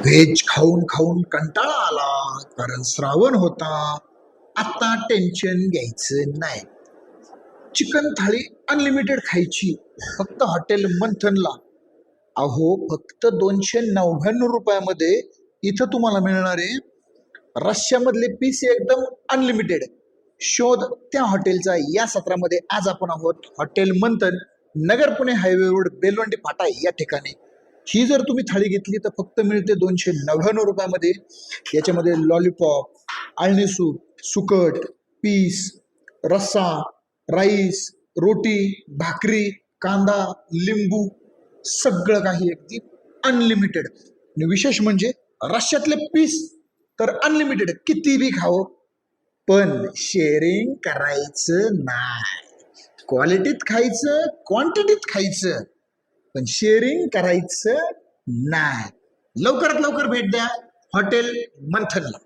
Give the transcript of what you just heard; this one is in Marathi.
व्हेज खाऊन खाऊन कंटाळा आला, कारण श्रावण होता. आता टेन्शन घ्यायचं नाही. चिकन थाळी अनलिमिटेड खायची फक्त हॉटेल मंथनला. अहो, फक्त 299 रुपयामध्ये इथं तुम्हाला मिळणारे रश्श्यामधले पीस एकदम अनलिमिटेड. शोध त्या हॉटेलचा या सत्रामध्ये. आज आपण आहोत हॉटेल मंथन, नगर पुणे हायवे रोड, बेलवंडी फाटा या ठिकाणी. ही जर तुम्ही थाळी घेतली तर फक्त मिळते 299 रुपयामध्ये. याच्यामध्ये लॉलीपॉप, आळणी सूप, सुकट, पीस, रस्सा, राईस, रोटी, भाकरी, कांदा, लिंबू, सगळं काही अगदी अनलिमिटेड. आणि विशेष म्हणजे रश्श्यातले पीस तर अनलिमिटेड, किती बी खाओ, पण शेअरिंग करायचं नाही. क्वालिटीत खायचं, क्वांटिटीत खायचं, पण शेअरिंग करायचं नाही. लवकरात लवकर भेट द्या हॉटेल मंथनला.